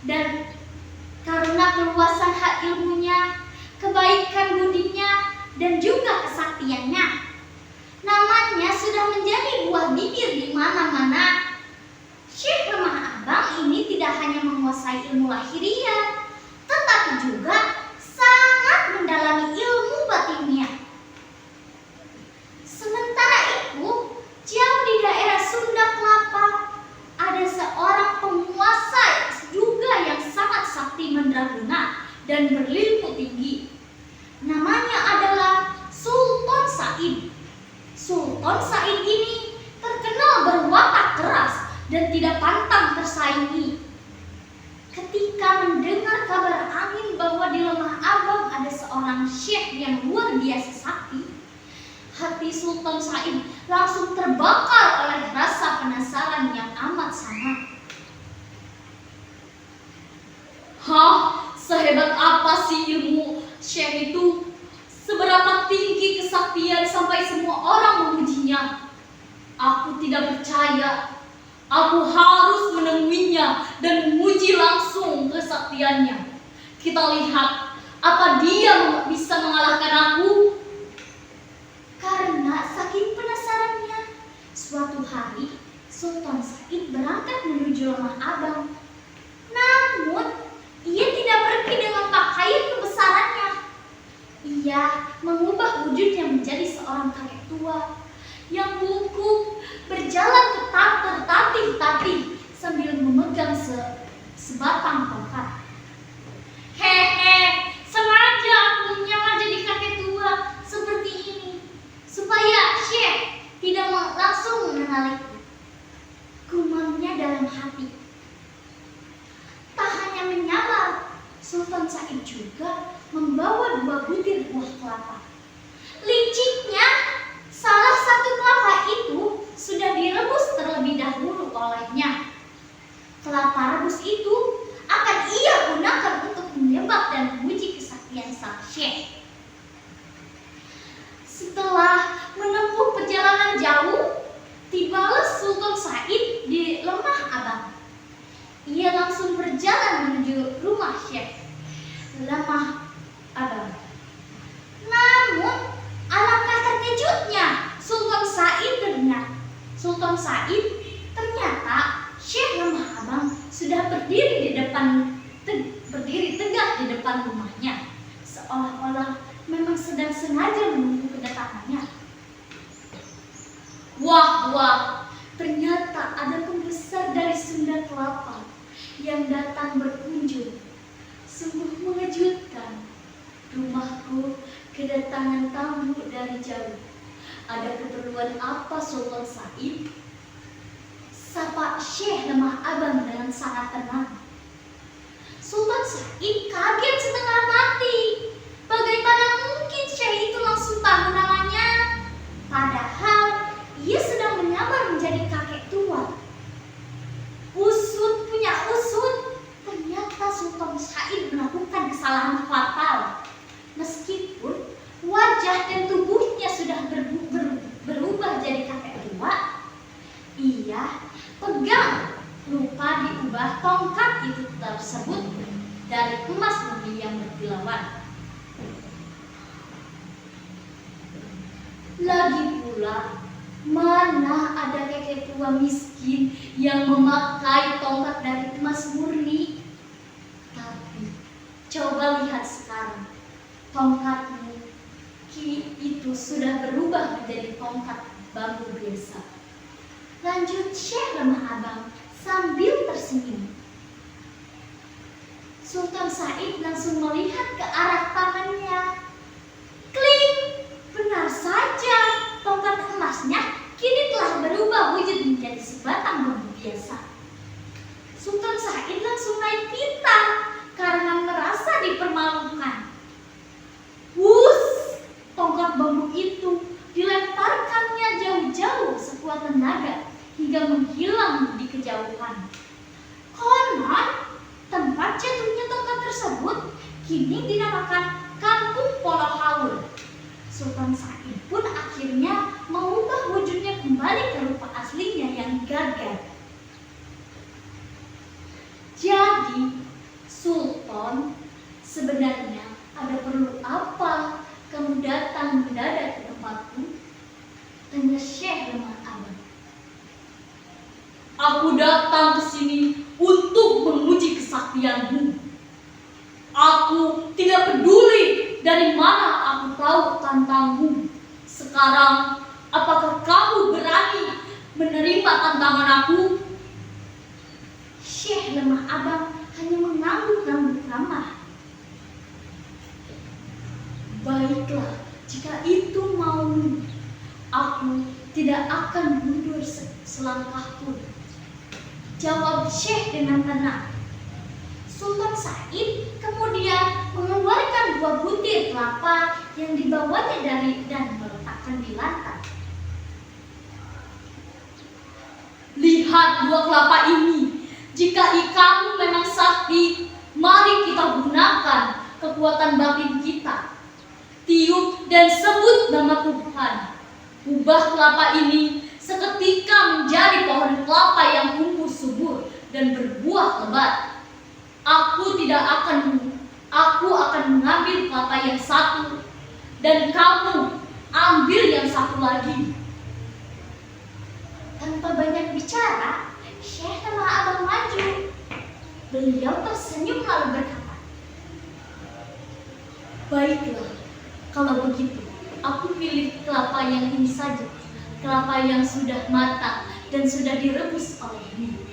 dan karena keluasan hak ilmunya, kebaikan budinya, dan juga kesaktiannya. Namanya sudah menjadi buah bibir di mana-mana. Syekh Lemah Abang ini tidak hanya menguasai ilmu lahiriah, tetapi juga sangat mendalami ilmu batinnya. Sementara itu, jauh di daerah Sunda Kelapa, ada seorang penguasa juga yang sangat sakti mandraguna dan berilmu tinggi. Namanya adalah Sultan Said. Sultan Said ini terkenal berwatak keras dan tidak pantang tersaingi. Ketika mendengar kabar angin bahwa di Lemah Abang ada seorang syekh yang luar biasa sakti, hati Sultan Said langsung terbakar oleh rasa penasaran yang amat sangat. Sehebat apa sih ilmu syekh itu? Seberapa tinggi kesaktian sampai semua orang memujinya? Aku tidak percaya. Aku harus menemuinya dan memuji langsung kesaktiannya. Kita lihat, apa dia bisa mengalahkan aku? Karena saking penasarannya, suatu hari Sultan Said berangkat menuju Lemah Abang. Namun, ia tidak pergi dengan pakaian kebesarannya. Ia mengubah wujudnya menjadi seorang kakek tua yang bungkuk, berjalan tertatih-tatih sambil memegang sebatang tongkat. Sengaja aku menyamar jadi kakek tua seperti ini supaya Syekh tidak langsung mengenaliku, gumamnya dalam hati. Tak hanya menyamar, Sultan Said juga membawa 2 butir buah kelapa. Liciknya, salah satu kelapa itu sudah direbus terlebih dahulu olehnya. Kelapa rebus itu akan ia gunakan untuk menyembah dan memuji kesaktian sang syekh. Setelah menempuh perjalanan jauh, tibalah Sultan Said di Lemah Abang. Ia langsung berjalan menuju rumah Syekh Lemah Abang. Namun, alangkah terkejutnya Sultan Said ternyata Syekh Lemah Abang sudah berdiri tegak di depan rumahnya, seolah-olah memang sedang sengaja menunggu kedatangannya. Wah, ternyata ada pembesar dari Sunda Kelapa yang datang berkunjung. Sungguh mengejutkan. Rumahku kedatangan tamu dari jauh. Ada keperluan apa Sultan Said? Sapa Syekh Lemah Abang dengan sangat tenang. Sultan Said kaget setengah mati. Bagaimana mungkin Syekh itu langsung tahu namanya? Padahal ia sedang menyamar menjadi kakek tua. Usut punya usut. Ternyata Sultan Said melakukan kesalahan fatal. Meskipun wajah dan tubuhnya sudah berubah jadi kakek tua, ia pegang lupa diubah tongkat itu tersebut dari emas murni yang berkilauan. Lagi pula, mana ada kakek tua miskin yang memakai tongkat dari emas murni? Tapi coba lihat sekarang, tongkatmu itu sudah berubah menjadi tongkat bambu biasa. Lanjut Syekh Lemah Abang sambil tersenyum. Sultan Said langsung melihat ke arah tangannya. Klik! Benar saja, tongkat emasnya kini telah berubah wujud menjadi sebatang bambu biasa. Sultan Said langsung naik pitam karena merasa dipermalukan. Tongkat bambu itu dilemparkannya jauh-jauh sekuat tenaga hingga menghilang di kejauhan. Konon, tempat jatuhnya tongkat tersebut kini dinamakan Kampung Polo Haur. Sultan Said pun akhirnya mengubah wujudnya kembali ke rupa aslinya yang gagah. Jadi, Sebenarnya ada perlu apa kamu datang mendadak ke tempatku? Tanya Syekh Lemah Abang. Aku datang ke sini untuk menguji kesaktianmu. Aku tidak peduli dari mana aku tahu tentangmu. Sekarang, apakah kamu berani menerima tantangan aku? Syekh Lemah Abang hanya mengangguk-angguk ramah. Baiklah, jika itu maumu, aku tidak akan mundur selangkah pun, jawab Syekh dengan tenang. Sultan Said kemudian mengeluarkan 2 butir kelapa yang dibawanya dan meletakkan di lantai. Lihat 2 kelapa ini. Jika kamu memang sakti, mari kita gunakan kekuatan batin kita. Tiup dan sebut nama Tuhan. Ubah kelapa ini seketika menjadi pohon kelapa yang tumbuh subur dan berbuah lebat. Aku akan mengambil kelapa yang satu dan kamu ambil yang satu lagi. Tanpa banyak bicara, Syekh Lemah Abang maju. Beliau tersenyum lalu berkata, Baiklah, kalau begitu, aku pilih kelapa yang ini saja. Kelapa yang sudah matang dan sudah direbus olehmu.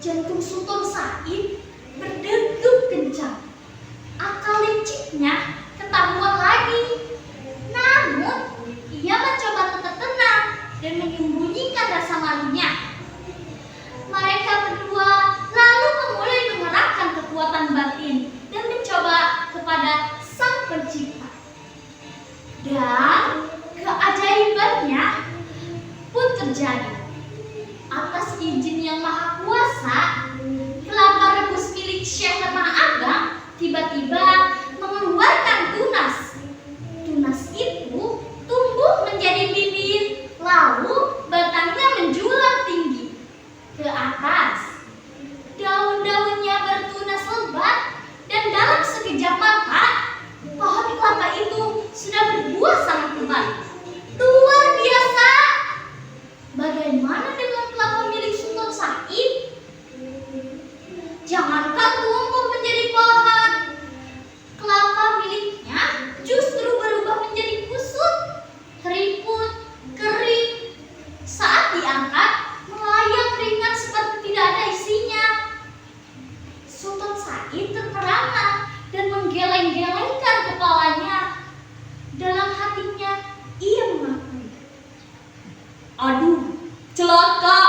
Jantung Sultan Said berdegup kencang. Akal liciknya ketahuan lagi. Namun, ia mencoba tetap tenang dan menyembunyikan rasa malunya. Mereka berdua lalu memulai mengerahkan kekuatan batin dan mencoba kepada Sang Pencipta. Dan keajaibannya pun terjadi. Atas izin yang maha kuasa, kelapa rebus milik Syekh Lemah Abang tiba-tiba mengeluarkan tunas. Tunas itu tumbuh menjadi bibit, lalu batangnya menjulang tinggi ke atas. Daun-daunnya bertunas lebat dan dalam sekejap mata, pohon kelapa itu sudah berbuah sangat lebat. Luar biasa! Bagaimana dengan kelapa milik Sultan Said? Jangankan tumbuh menjadi pohon, kelapa miliknya justru berubah menjadi kusut, keriput, kering. Saat diangkat, melayang ringan seperti tidak ada isinya. Sultan Said terperangah dan menggeleng-gelengkan kepalanya. Dalam hatinya, ia mengakui, Aduh, celaka,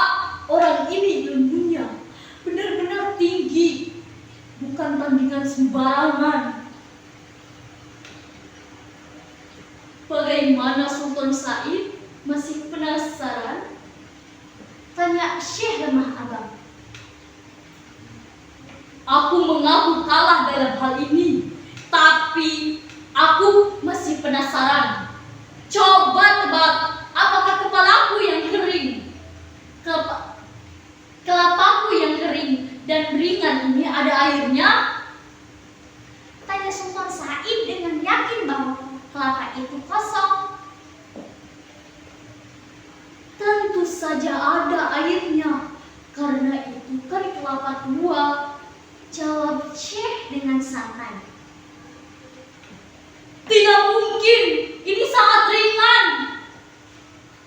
orang ini ilmunya benar-benar tinggi, bukan tandingan sembarangan. Bagaimana Sultan Said? Masih penasaran? tanya Syekh Lemah Abang. Aku mengaku kalah dalam hal ini, tapi aku masih penasaran. Coba tebak, apakah kepalaku yang kering, kelapaku yang kering dan ringan ini ada airnya? Tanya Sultan Said dengan yakin bahwa kelapa itu kosong. Tentu saja ada airnya, karena itu kan kelapa tua, jawab Syekh dengan santai. Tidak mungkin, ini sangat ringan,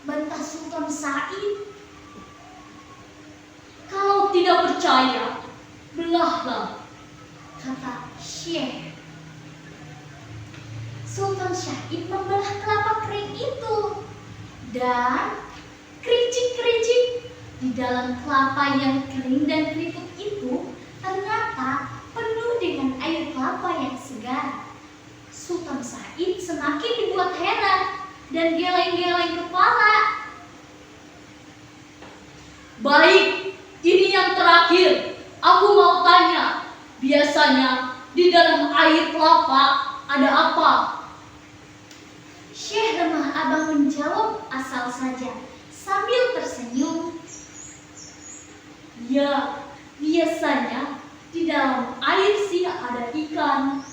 bantah Sultan Said. Kalau tidak percaya, belahlah, kata Syekh. Sultan Said membelah kelapa kering itu dan kericik-kericik di dalam kelapa yang kering dan keriput itu ternyata penuh dengan air kelapa yang segar. Sultan Said semakin dibuat heran dan geleng-geleng kepala. Baik, ini yang terakhir. Aku mau tanya, biasanya di dalam air kelapa ada apa? Syekh Lemah Abang menjawab asal saja sambil tersenyum. Ya, Biasanya di dalam air sih ada ikan.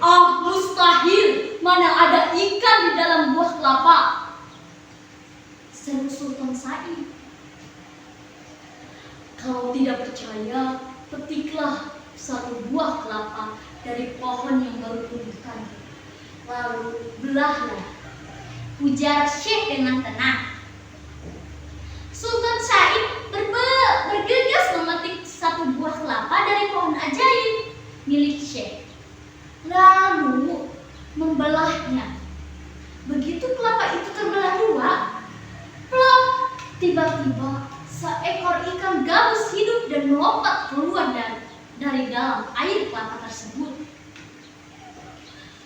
Ah, mustahil, mana ada ikan di dalam buah kelapa, seru Sultan Said. Kalau tidak percaya, petiklah satu buah kelapa dari pohon yang baru tumbuhkan, lalu belahlah, ujar Syekh dengan tenang. Sultan Said bergegas memetik satu buah kelapa dari pohon ajaib milik Syekh, lalu membelahnya. Begitu kelapa itu terbelah dua, plop, tiba-tiba seekor ikan gabus hidup dan melompat keluar dari dalam air kelapa tersebut.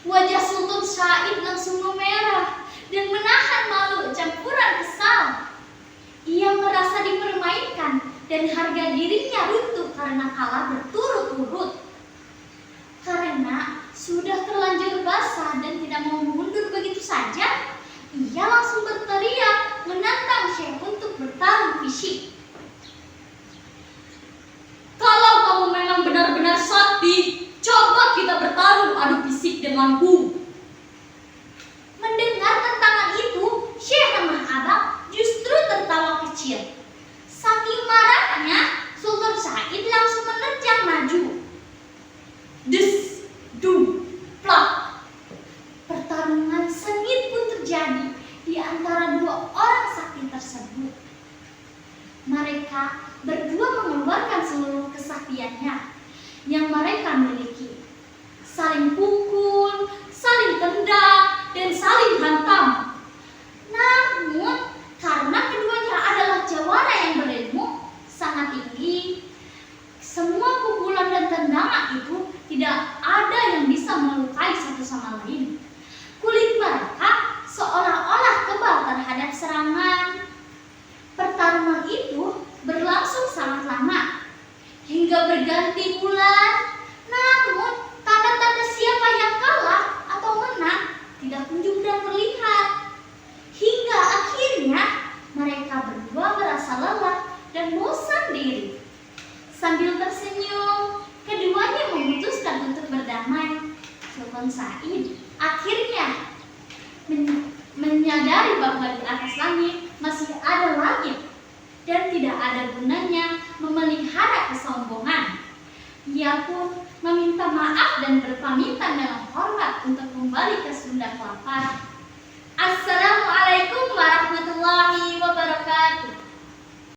Wajah Sultan Said langsung memerah dan menahan malu campuran kesal. Ia merasa dipermainkan dan harga dirinya runtuh karena kalah berturut-turut. Karena sudah terlanjur basah dan tidak mau mundur begitu saja, ia langsung berteriak menantang Syekh untuk bertarung fisik. Kalau kamu memang benar-benar sakti, coba kita bertarung adu fisik denganku. Mendengar tantangan itu, Syekh Lemah Abang justru tertawa kecil. Saking marahnya, Sultan Said langsung menerjang maju. Des, dum, plak. Pertarungan sengit pun terjadi di antara dua orang sakti tersebut. Mereka berdua mengeluarkan seluruh kesaktiannya yang mereka miliki. Saling pukul, saling tendang, dan saling hantam. Namun, karena keduanya adalah jawara yang berilmu sangat tinggi, semua pukulan dan tendangan itu tidak ada yang bisa melukai satu sama lain. Kulit mereka seolah-olah kebal terhadap serangan. Pertarungan itu berlangsung sangat lama, hingga berganti bulan. Namun, tanda-tanda siapa yang kalah atau menang tidak kunjung terlihat. Hingga akhirnya mereka berdua merasa lelah dan bosan diri. Sambil tersenyum, keduanya memutuskan untuk berdamai. Sultan Said akhirnya menyadari bahwa di atas langit masih ada langit dan tidak ada gunanya memelihara kesombongan. Ia pun meminta maaf dan berpamitan dengan hormat untuk kembali